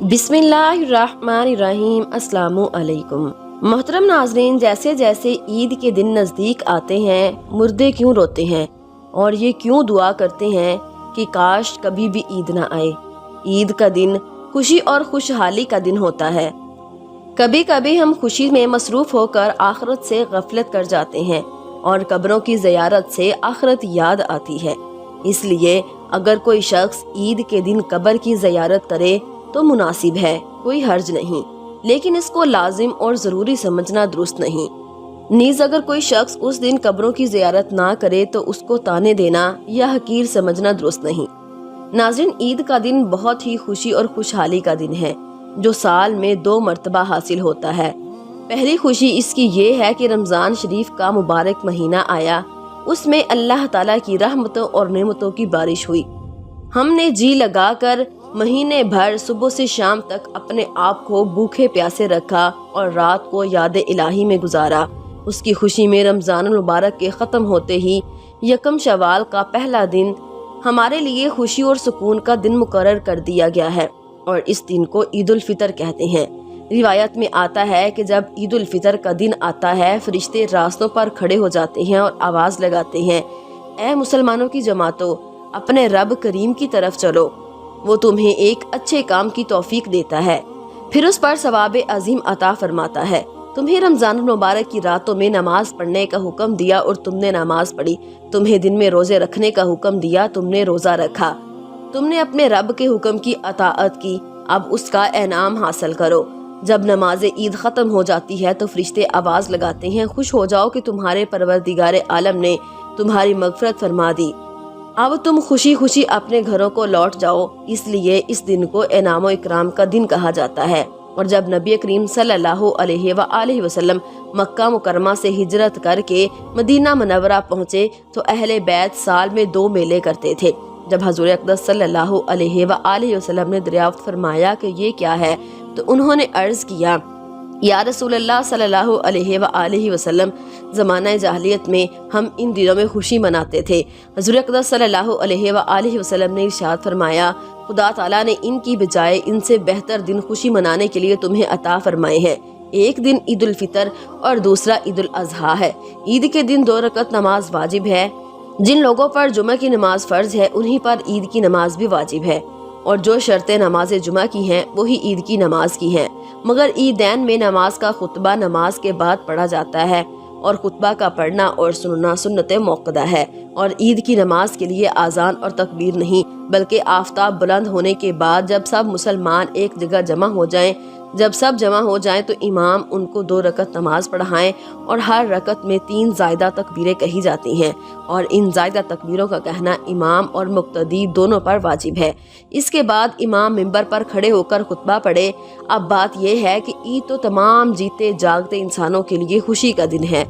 बिस्मिल्लाहिर्रहमानिर्रहीम। अस्सलामु अलैकुम। मोहतरम नाजरीन, जैसे जैसे ईद के दिन नज़दीक आते हैं मुर्दे क्यों रोते हैं और ये क्यों दुआ करते हैं कि काश कभी भी ईद ना आए। ईद का दिन खुशी और खुशहाली का दिन होता है। कभी कभी हम खुशी में मसरूफ़ होकर आखिरत से गफलत कर जाते हैं और कब्रों की ज़ियारत से आखिरत याद आती है। इसलिए अगर कोई शख्स ईद के दिन कब्र की ज़ियारत करे तो मुनासिब है, कोई हर्ज नहीं, लेकिन इसको लाजिम और ज़रूरी समझना दुरुस्त नहीं। नीज़ अगर कोई शख्स उस दिन कब्रों की ज़ियारत ना करे तो उसको ताने देना या हकीर समझना दुरुस्त नहीं। नाज़रीन, ईद का दिन बहुत ही खुशी और खुशहाली का दिन है जो साल में 2 मरतबा हासिल होता है। पहली खुशी इसकी ये है कि रमज़ान शरीफ का मुबारक महीना आया, उसमें अल्लाह ताला की रहमतों और नेमतों की बारिश हुई। हमने जी लगाकर महीने भर सुबह से शाम तक अपने आप को भूखे प्यासे रखा और रात को याद इलाही में गुजारा। उसकी खुशी में रमज़ान मुबारक के ख़त्म होते ही यकम शवाल का पहला दिन हमारे लिए खुशी और सुकून का दिन मुकर्रर कर दिया गया है और इस दिन को ईद उल फितर कहते हैं। रिवायत में आता है कि जब ईद उल फितर का दिन आता है, फरिश्ते रास्तों पर खड़े हो जाते हैं और आवाज़ लगाते हैं, ऐ मुसलमानों की जमातों, अपने रब करीम की तरफ चलो, वो तुम्हें एक अच्छे काम की तौफीक देता है, फिर उस पर सवाब अजीम अता फरमाता है। तुम्हें रमज़ान मुबारक की रातों में नमाज पढ़ने का हुक्म दिया और तुमने नमाज पढ़ी। तुम्हें दिन में रोजे रखने का हुक्म दिया, तुमने रोजा रखा। तुमने अपने रब के हुक्म की अताअत की, अब उसका इनाम हासिल करो। जब नमाज ईद ख़त्म हो जाती है तो फरिश्ते आवाज़ लगाते हैं, खुश हो जाओ कि तुम्हारे परवरदिगार आलम ने तुम्हारी मगफरत फरमा दी, अब तुम खुशी खुशी अपने घरों को लौट जाओ। इसलिए इस दिन को इनाम इकराम का दिन कहा जाता है। और जब नबी करीम सल्लल्लाहु अलैहि वसल्लम मक्का मुकरमा से हिजरत करके मदीना मुनव्वरा पहुँचे तो अहले बैत साल में 2 मेले करते थे। जब हजूर अक़दस सल्लल्लाहु अलैहि वसल्लम ने दरियाफ्त फरमाया कि ये क्या है तो उन्होंने अर्ज़ किया, या रसूलल्लाह सल्लल्लाहु अलैहि वसल्लम, ज़माना जाहिलियत में हम इन दिनों में खुशी मनाते थे। हज़रत अक़दस सल्लल्लाहु अलैहि वसल्लम ने इरशाद फरमाया, खुदा ताला ने इनकी बजाय इनसे बेहतर दिन खुशी मनाने के लिए तुम्हें अता फरमाए हैं। एक दिन ईद उल फितर और दूसरा ईद उल अज़हा है। ईद के दिन 2 रकत नमाज वाजिब है। जिन लोगों पर जुमा की नमाज फ़र्ज है उन्हीं पर ईद की नमाज भी वाजिब है और जो शर्तें नमाज जुमा की हैं वही ईद की नमाज की हैं। मगर ईदैन में नमाज का खुतबा नमाज के बाद पढ़ा जाता है और खुतबा का पढ़ना और सुनना सुन्नत मौक़दा है। और ईद की नमाज के लिए आज़ान और तकबीर नहीं बल्कि आफताब बुलंद होने के बाद जब सब मुसलमान एक जगह जमा हो जाएं तो इमाम उनको 2 रकत नमाज पढ़ाएं और हर रकत में 3 ज़ायदा तकबीरें कही जाती हैं और इन ज़ायदा तकबीरों का कहना इमाम और मुक्तदी दोनों पर वाजिब है। इसके बाद इमाम मिंबर पर खड़े होकर खुतबा पढ़े। अब बात यह है कि ईद तो तमाम जीते जागते इंसानों के लिए खुशी का दिन है,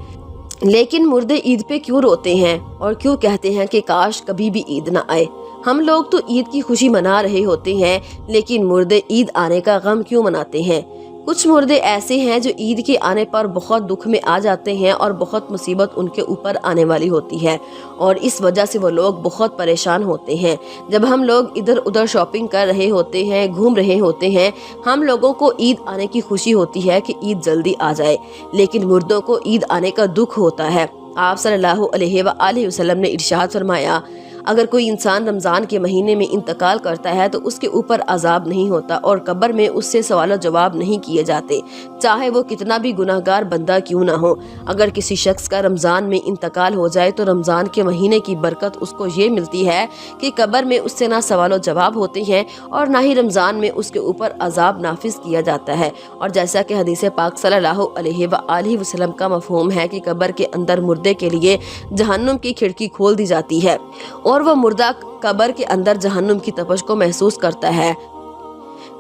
लेकिन मुर्दे ईद पे क्यों रोते हैं और क्यों कहते हैं कि काश कभी भी ईद ना आए। हम लोग तो ईद की खुशी मना रहे होते हैं, लेकिन मुर्दे ईद आने का गम क्यों मनाते हैं। कुछ मुर्दे ऐसे हैं जो ईद के आने पर बहुत दुख में आ जाते हैं और बहुत मुसीबत उनके ऊपर आने वाली होती है और इस वजह से वो लोग बहुत परेशान होते हैं। जब हम लोग इधर उधर शॉपिंग कर रहे होते हैं, घूम रहे होते हैं, हम लोगों को ईद आने की खुशी होती है कि ईद जल्दी आ जाए, लेकिन मुर्दों को ईद आने का दुख होता है। आप सल्लल्लाहु अलैहि वसल्लम ने इरशाद फरमाया, अगर कोई इंसान रमज़ान के महीने में इंतकाल करता है तो उसके ऊपर अजाब नहीं होता और कब्र में उससे सवाल जवाब नहीं किए जाते, चाहे वो कितना भी गुनाहगार बंदा क्यों ना हो। अगर किसी शख्स का रमज़ान में इंतकाल हो जाए तो रमज़ान के महीने की बरकत उसको ये मिलती है कि कब्र में उससे ना सवाल जवाब होते हैं और ना ही रमज़ान में उसके ऊपर अजाब नाफिज किया जाता है। और जैसा कि हदीस पाक सल्लल्लाहु अलैहि वसल्लम का मफ़हूम है कि कब्र के अंदर मुर्दे के लिए जहन्नुम की खिड़की खोल दी जाती है और वह मुर्दा कब्र के अंदर जहन्नुम की तपश को महसूस करता है।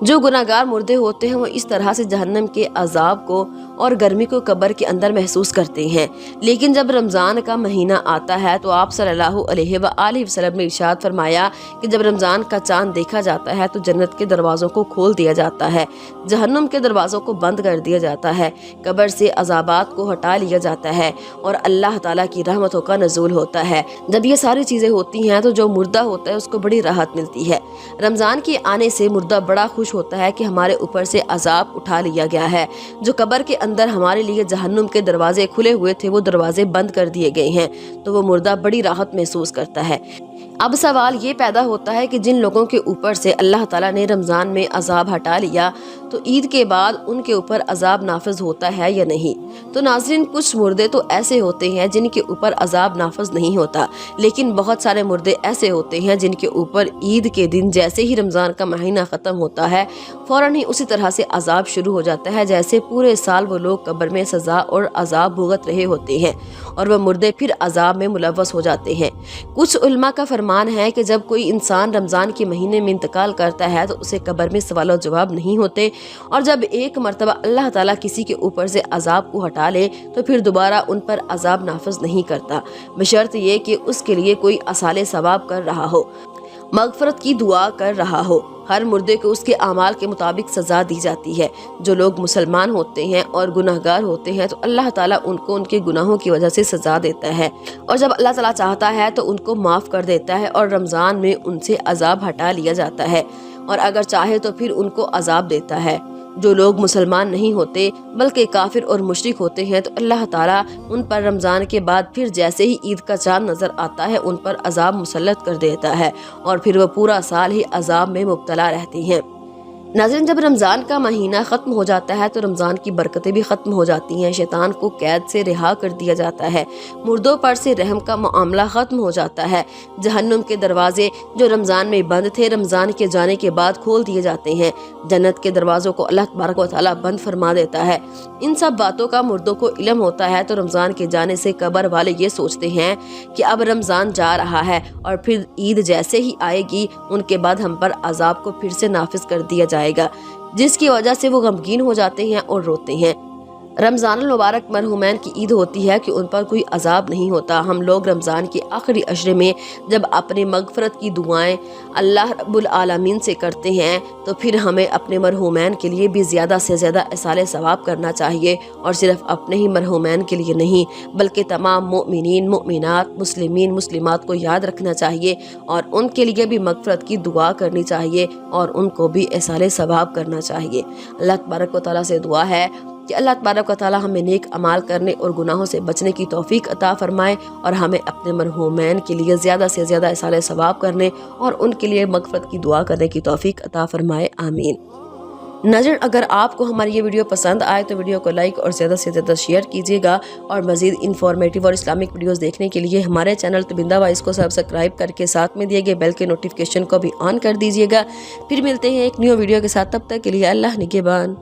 जो गुनाहगार मुर्दे होते हैं वो इस तरह से जहन्नम के अजाब को اور گرمی کو قبر کے اندر محسوس کرتے ہیں۔ لیکن جب رمضان کا مہینہ آتا ہے تو آپ صلی اللہ علیہ وآلہ وسلم نے ارشاد فرمایا کہ جب رمضان کا چاند دیکھا جاتا ہے تو جنت کے دروازوں کو کھول دیا جاتا ہے، جہنم کے دروازوں کو بند کر دیا جاتا ہے، قبر سے عذابات کو ہٹا لیا جاتا ہے اور اللہ تعالیٰ کی رحمتوں کا نزول ہوتا ہے۔ جب یہ ساری چیزیں ہوتی ہیں تو جو مردہ ہوتا ہے اس کو بڑی راحت ملتی ہے۔ رمضان کے آنے سے مردہ بڑا خوش ہوتا ہے کہ ہمارے اوپر سے عذاب اٹھا لیا گیا ہے، جو قبر کے اندر ہمارے لیے جہنم کے دروازے کھلے ہوئے تھے وہ دروازے بند کر دیے گئے ہیں، تو وہ مردہ بڑی راحت محسوس کرتا ہے۔ اب سوال یہ پیدا ہوتا ہے کہ جن لوگوں کے اوپر سے اللہ تعالیٰ نے رمضان میں عذاب ہٹا لیا تو عید کے بعد ان کے اوپر عذاب نافذ ہوتا ہے یا نہیں؟ تو ناظرین، کچھ مردے تو ایسے ہوتے ہیں جن کے اوپر عذاب نافذ نہیں ہوتا، لیکن بہت سارے مردے ایسے ہوتے ہیں جن کے اوپر عید کے دن جیسے ہی رمضان کا مہینہ ختم ہوتا ہے فوراً ہی اسی طرح سے عذاب شروع ہو جاتا ہے، جیسے پورے سال وہ لوگ قبر میں سزا اور عذاب بھگت رہے ہوتے ہیں اور وہ مردے پھر عذاب میں ملوث ہو جاتے ہیں۔ کچھ علماء کا فرمان ہے کہ جب کوئی انسان رمضان کے مہینے میں انتقال کرتا ہے تو اسے قبر میں سوال و جواب نہیں ہوتے، اور جب ایک مرتبہ اللہ تعالیٰ کسی کے اوپر سے عذاب کو ہٹا لے تو پھر دوبارہ ان پر عذاب نافذ نہیں کرتا، بشرط یہ کہ اس کے لیے کوئی اصالِ ثواب کر رہا ہو، مغفرت کی دعا کر رہا ہو۔ ہر مردے کو اس کے اعمال کے مطابق سزا دی جاتی ہے۔ جو لوگ مسلمان ہوتے ہیں اور گناہگار ہوتے ہیں تو اللہ تعالیٰ ان کو ان کے گناہوں کی وجہ سے سزا دیتا ہے، اور جب اللہ تعالیٰ چاہتا ہے تو ان کو معاف کر دیتا ہے اور رمضان میں ان سے عذاب ہٹا لیا جاتا ہے، اور اگر چاہے تو پھر ان کو عذاب دیتا ہے۔ جو لوگ مسلمان نہیں ہوتے بلکہ کافر اور مشرک ہوتے ہیں تو اللہ تعالیٰ ان پر رمضان کے بعد پھر جیسے ہی عید کا چاند نظر آتا ہے ان پر عذاب مسلط کر دیتا ہے، اور پھر وہ پورا سال ہی عذاب میں مبتلا رہتے ہیں۔ ناظرین، جب رمضان کا مہینہ ختم ہو جاتا ہے تو رمضان کی برکتیں بھی ختم ہو جاتی ہیں، شیطان کو قید سے رہا کر دیا جاتا ہے، مردوں پر سے رحم کا معاملہ ختم ہو جاتا ہے، جہنم کے دروازے جو رمضان میں بند تھے رمضان کے جانے کے بعد کھول دیے جاتے ہیں، جنت کے دروازوں کو اللہ تبارک و تعالیٰ بند فرما دیتا ہے۔ ان سب باتوں کا مردوں کو علم ہوتا ہے تو رمضان کے جانے سے قبر والے یہ سوچتے ہیں کہ اب رمضان جا رہا ہے اور پھر عید جیسے ہی آئے گی ان کے بعد ہم پر عذاب کو پھر سے نافذ کر دیا جائے گا، جس کی وجہ سے وہ غمگین ہو جاتے ہیں اور روتے ہیں۔ رمضان المبارک مرحومین کی عید ہوتی ہے کہ ان پر کوئی عذاب نہیں ہوتا۔ ہم لوگ رمضان کے آخری عشرے میں جب اپنی مغفرت کی دعائیں اللہ رب العالمین سے کرتے ہیں تو پھر ہمیں اپنے مرحومین کے لیے بھی زیادہ سے زیادہ اصالِ ثواب کرنا چاہیے، اور صرف اپنے ہی مرحومین کے لیے نہیں بلکہ تمام مؤمنین مؤمنات مسلمین مسلمات کو یاد رکھنا چاہیے اور ان کے لیے بھی مغفرت کی دعا کرنی چاہیے اور ان کو بھی اصالِ ثواب کرنا چاہیے۔ اللہ تبارک و تعالیٰ سے دعا ہے کہ اللہ تبارک و تعالیٰ ہمیں نیک اعمال کرنے اور گناہوں سے بچنے کی توفیق عطا فرمائے، اور ہمیں اپنے مرحومین کے لیے زیادہ سے زیادہ اصالِ ثواب کرنے اور ان کے لیے مغفرت کی دعا کرنے کی توفیق عطا فرمائے، آمین۔ ناظرین، اگر آپ کو ہماری یہ ویڈیو پسند آئے تو ویڈیو کو لائک اور زیادہ سے زیادہ شیئر کیجیے گا، اور مزید انفارمیٹیو اور اسلامک ویڈیوز دیکھنے کے لیے ہمارے چینل تبندہ وائس کو سبسکرائب کر کے ساتھ میں دیے گئے بیل کے نوٹیفیکیشن کو بھی آن کر دیجیے گا۔ پھر ملتے ہیں ایک نیو ویڈیو کے ساتھ، تب تک کے لیے اللہ نگہبان۔